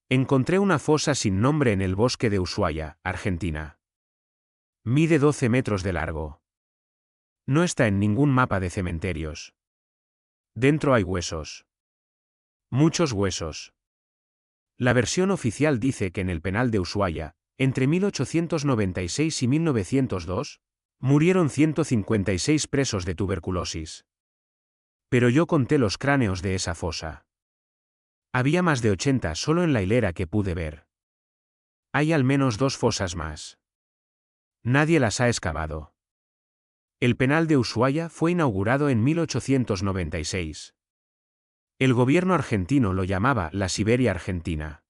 Encontré una fosa sin nombre en el bosque de Ushuaia, Argentina. Mide 12 metros de largo. No está en ningún mapa de cementerios. Dentro hay huesos. Muchos huesos. La versión oficial dice que en el penal de Ushuaia, entre 1896 y 1902, murieron 156 presos de tuberculosis. Pero yo conté los cráneos de esa fosa. Había más de 80 solo en la hilera que pude ver. Hay al menos 2 fosas más. Nadie las ha excavado. El penal de Ushuaia fue inaugurado en 1896. El gobierno argentino lo llamaba la Siberia Argentina.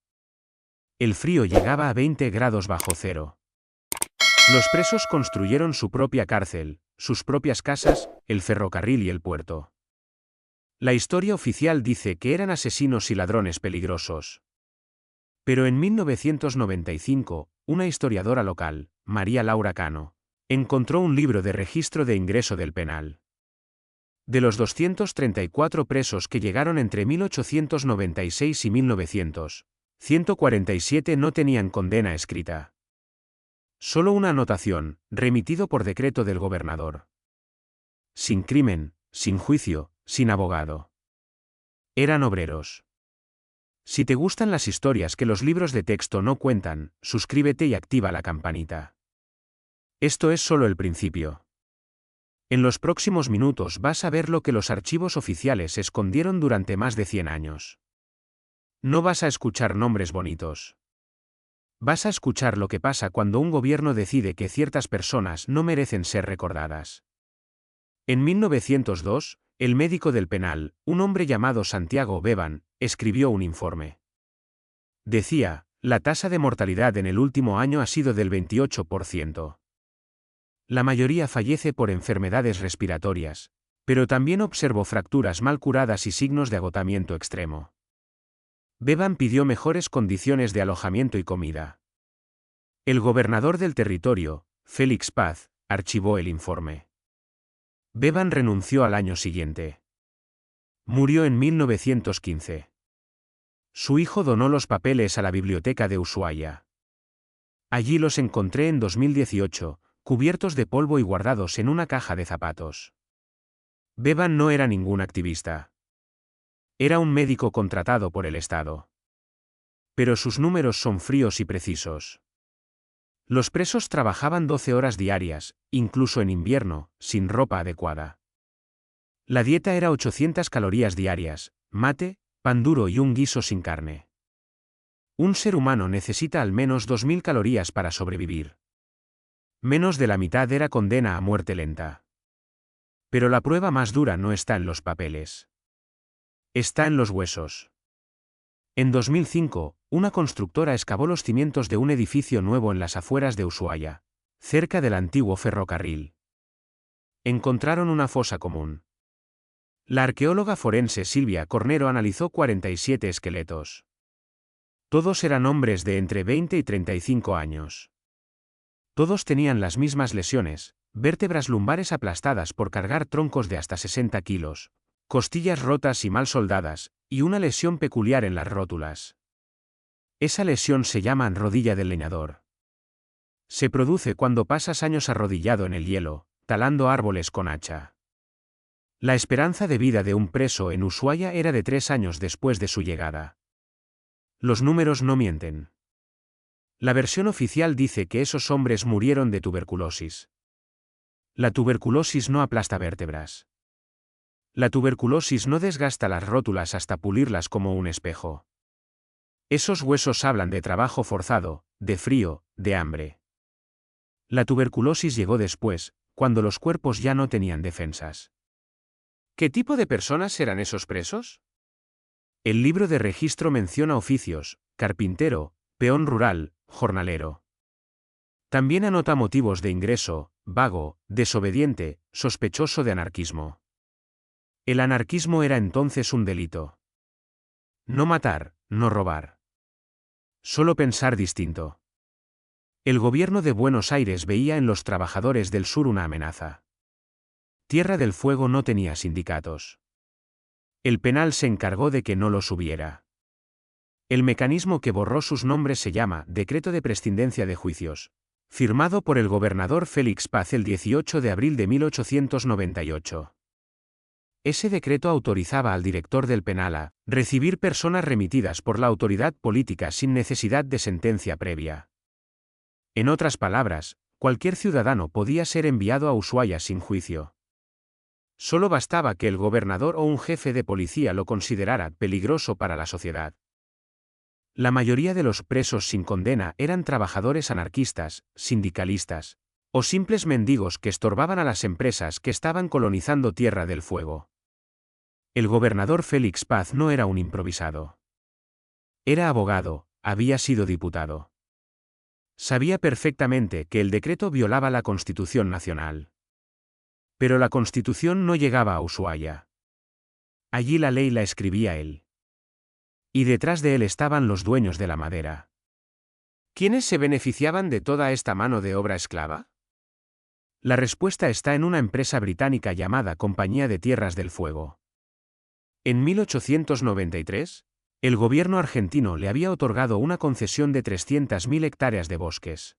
El frío llegaba a 20 grados bajo cero. Los presos construyeron su propia cárcel, sus propias casas, el ferrocarril y el puerto. La historia oficial dice que eran asesinos y ladrones peligrosos. Pero en 1995, una historiadora local, María Laura Cano, encontró un libro de registro de ingreso del penal. De los 234 presos que llegaron entre 1896 y 1900, 147 no tenían condena escrita. Solo una anotación, remitido por decreto del gobernador. Sin crimen, sin juicio, sin abogado. Eran obreros. Si te gustan las historias que los libros de texto no cuentan, suscríbete y activa la campanita. Esto es solo el principio. En los próximos minutos vas a ver lo que los archivos oficiales escondieron durante más de 100 años. No vas a escuchar nombres bonitos. Vas a escuchar lo que pasa cuando un gobierno decide que ciertas personas no merecen ser recordadas. En 1902, el médico del penal, un hombre llamado Santiago Bevan, escribió un informe. Decía, la tasa de mortalidad en el último año ha sido del 28%. La mayoría fallece por enfermedades respiratorias, pero también observó fracturas mal curadas y signos de agotamiento extremo. Bevan pidió mejores condiciones de alojamiento y comida. El gobernador del territorio, Félix Paz, archivó el informe. Bevan renunció al año siguiente. Murió en 1915. Su hijo donó los papeles a la biblioteca de Ushuaia. Allí los encontré en 2018, cubiertos de polvo y guardados en una caja de zapatos. Bevan no era ningún activista. Era un médico contratado por el Estado. Pero sus números son fríos y precisos. Los presos trabajaban 12 horas diarias, incluso en invierno, sin ropa adecuada. La dieta era 800 calorías diarias, mate, pan duro y un guiso sin carne. Un ser humano necesita al menos 2000 calorías para sobrevivir. Menos de la mitad era condena a muerte lenta. Pero la prueba más dura no está en los papeles. Está en los huesos. En 2005, una constructora excavó los cimientos de un edificio nuevo en las afueras de Ushuaia, cerca del antiguo ferrocarril. Encontraron una fosa común. La arqueóloga forense Silvia Cornero analizó 47 esqueletos. Todos eran hombres de entre 20 y 35 años. Todos tenían las mismas lesiones, vértebras lumbares aplastadas por cargar troncos de hasta 60 kilos, costillas rotas y mal soldadas, y una lesión peculiar en las rótulas. Esa lesión se llama rodilla del leñador. Se produce cuando pasas años arrodillado en el hielo, talando árboles con hacha. La esperanza de vida de un preso en Ushuaia era de 3 años después de su llegada. Los números no mienten. La versión oficial dice que esos hombres murieron de tuberculosis. La tuberculosis no aplasta vértebras. La tuberculosis no desgasta las rótulas hasta pulirlas como un espejo. Esos huesos hablan de trabajo forzado, de frío, de hambre. La tuberculosis llegó después, cuando los cuerpos ya no tenían defensas. ¿Qué tipo de personas eran esos presos? El libro de registro menciona oficios: carpintero, peón rural, jornalero. También anota motivos de ingreso: vago, desobediente, sospechoso de anarquismo. El anarquismo era entonces un delito. No matar, no robar. Solo pensar distinto. El gobierno de Buenos Aires veía en los trabajadores del sur una amenaza. Tierra del Fuego no tenía sindicatos. El penal se encargó de que no los hubiera. El mecanismo que borró sus nombres se llama Decreto de Prescindencia de Juicios, firmado por el gobernador Félix Paz el 18 de abril de 1898. Ese decreto autorizaba al director del penal a recibir personas remitidas por la autoridad política sin necesidad de sentencia previa. En otras palabras, cualquier ciudadano podía ser enviado a Ushuaia sin juicio. Solo bastaba que el gobernador o un jefe de policía lo considerara peligroso para la sociedad. La mayoría de los presos sin condena eran trabajadores anarquistas, sindicalistas, o simples mendigos que estorbaban a las empresas que estaban colonizando Tierra del Fuego. El gobernador Félix Paz no era un improvisado. Era abogado, había sido diputado. Sabía perfectamente que el decreto violaba la Constitución nacional. Pero la Constitución no llegaba a Ushuaia. Allí la ley la escribía él. Y detrás de él estaban los dueños de la madera. ¿Quiénes se beneficiaban de toda esta mano de obra esclava? La respuesta está en una empresa británica llamada Compañía de Tierras del Fuego. En 1893, el gobierno argentino le había otorgado una concesión de 300.000 hectáreas de bosques.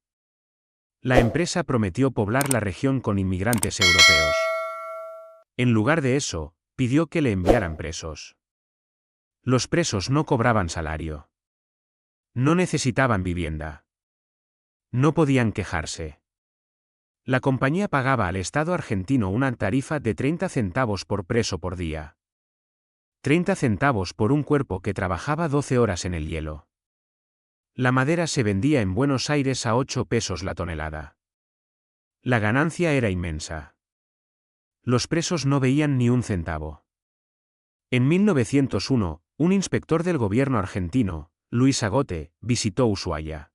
La empresa prometió poblar la región con inmigrantes europeos. En lugar de eso, pidió que le enviaran presos. Los presos no cobraban salario. No necesitaban vivienda. No podían quejarse. La compañía pagaba al Estado argentino una tarifa de 30 centavos por preso por día. 30 centavos por un cuerpo que trabajaba 12 horas en el hielo. La madera se vendía en Buenos Aires a 8 pesos la tonelada. La ganancia era inmensa. Los presos no veían ni un centavo. En 1901, un inspector del gobierno argentino, Luis Agote, visitó Ushuaia.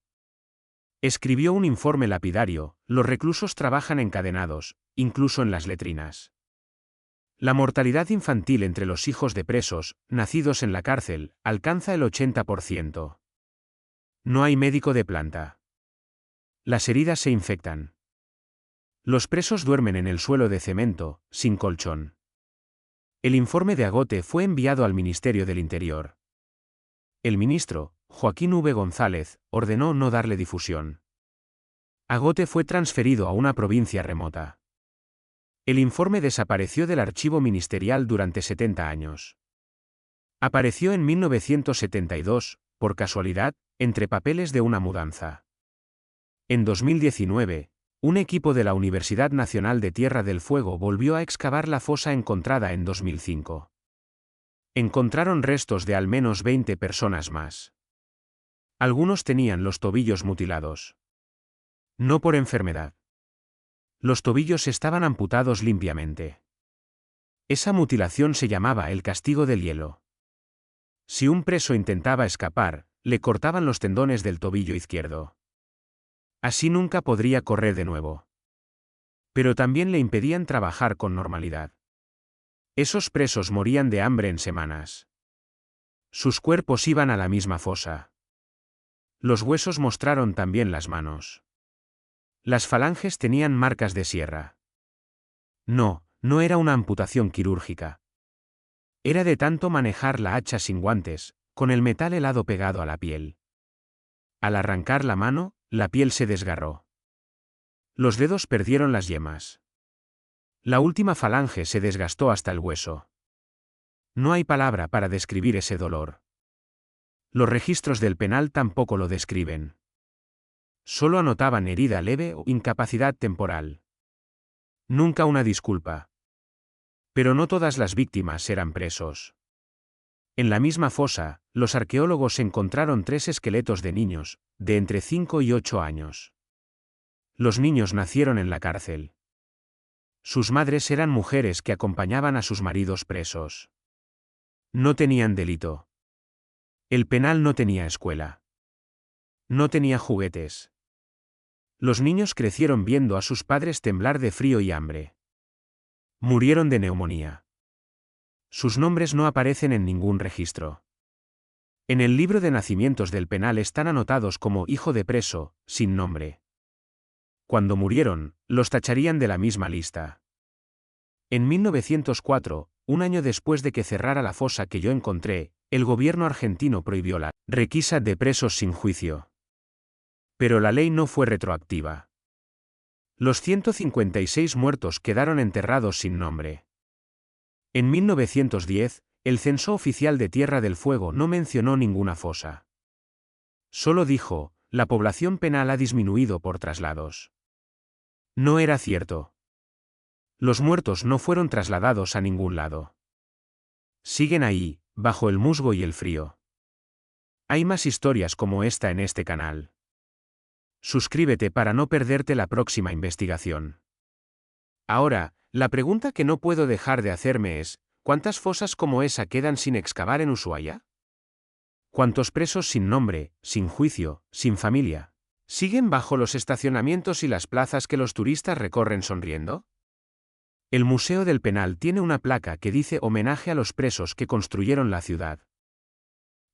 Escribió un informe lapidario: los reclusos trabajan encadenados, incluso en las letrinas. La mortalidad infantil entre los hijos de presos, nacidos en la cárcel, alcanza el 80%. No hay médico de planta. Las heridas se infectan. Los presos duermen en el suelo de cemento, sin colchón. El informe de Agote fue enviado al Ministerio del Interior. El ministro, Joaquín V. González, ordenó no darle difusión. Agote fue transferido a una provincia remota. El informe desapareció del archivo ministerial durante 70 años. Apareció en 1972, por casualidad, entre papeles de una mudanza. En 2019, un equipo de la Universidad Nacional de Tierra del Fuego volvió a excavar la fosa encontrada en 2005. Encontraron restos de al menos 20 personas más. Algunos tenían los tobillos mutilados. No por enfermedad. Los tobillos estaban amputados limpiamente. Esa mutilación se llamaba el castigo del hielo. Si un preso intentaba escapar, le cortaban los tendones del tobillo izquierdo. Así nunca podría correr de nuevo. Pero también le impedían trabajar con normalidad. Esos presos morían de hambre en semanas. Sus cuerpos iban a la misma fosa. Los huesos mostraron también las manos. Las falanges tenían marcas de sierra. No, no era una amputación quirúrgica. Era de tanto manejar la hacha sin guantes, con el metal helado pegado a la piel. Al arrancar la mano, la piel se desgarró. Los dedos perdieron las yemas. La última falange se desgastó hasta el hueso. No hay palabra para describir ese dolor. Los registros del penal tampoco lo describen. Solo anotaban herida leve o incapacidad temporal. Nunca una disculpa. Pero no todas las víctimas eran presos. En la misma fosa, los arqueólogos encontraron 3 esqueletos de niños, de entre 5 y 8 años. Los niños nacieron en la cárcel. Sus madres eran mujeres que acompañaban a sus maridos presos. No tenían delito. El penal no tenía escuela. No tenía juguetes. Los niños crecieron viendo a sus padres temblar de frío y hambre. Murieron de neumonía. Sus nombres no aparecen en ningún registro. En el libro de nacimientos del penal están anotados como hijo de preso, sin nombre. Cuando murieron, los tacharían de la misma lista. En 1904, un año después de que cerrara la fosa que yo encontré, el gobierno argentino prohibió la requisa de presos sin juicio. Pero la ley no fue retroactiva. Los 156 muertos quedaron enterrados sin nombre. En 1910, el censo oficial de Tierra del Fuego no mencionó ninguna fosa. Solo dijo, la población penal ha disminuido por traslados. No era cierto. Los muertos no fueron trasladados a ningún lado. Siguen ahí, bajo el musgo y el frío. Hay más historias como esta en este canal. Suscríbete para no perderte la próxima investigación. Ahora, la pregunta que no puedo dejar de hacerme es, ¿cuántas fosas como esa quedan sin excavar en Ushuaia? ¿Cuántos presos sin nombre, sin juicio, sin familia, siguen bajo los estacionamientos y las plazas que los turistas recorren sonriendo? El Museo del Penal tiene una placa que dice homenaje a los presos que construyeron la ciudad.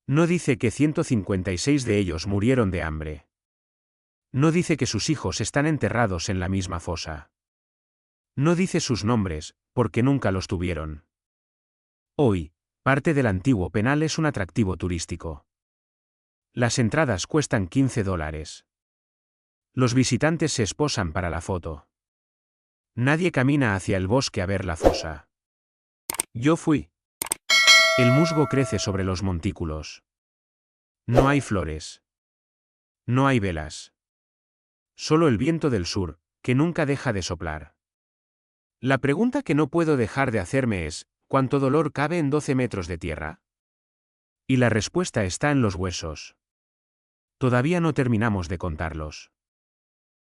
No dice que 156 de ellos murieron de hambre. No dice que sus hijos están enterrados en la misma fosa. No dice sus nombres, porque nunca los tuvieron. Hoy, parte del antiguo penal es un atractivo turístico. Las entradas cuestan $15. Los visitantes se esposan para la foto. Nadie camina hacia el bosque a ver la fosa. Yo fui. El musgo crece sobre los montículos. No hay flores. No hay velas. Solo el viento del sur, que nunca deja de soplar. La pregunta que no puedo dejar de hacerme es, ¿cuánto dolor cabe en 12 metros de tierra? Y la respuesta está en los huesos. Todavía no terminamos de contarlos.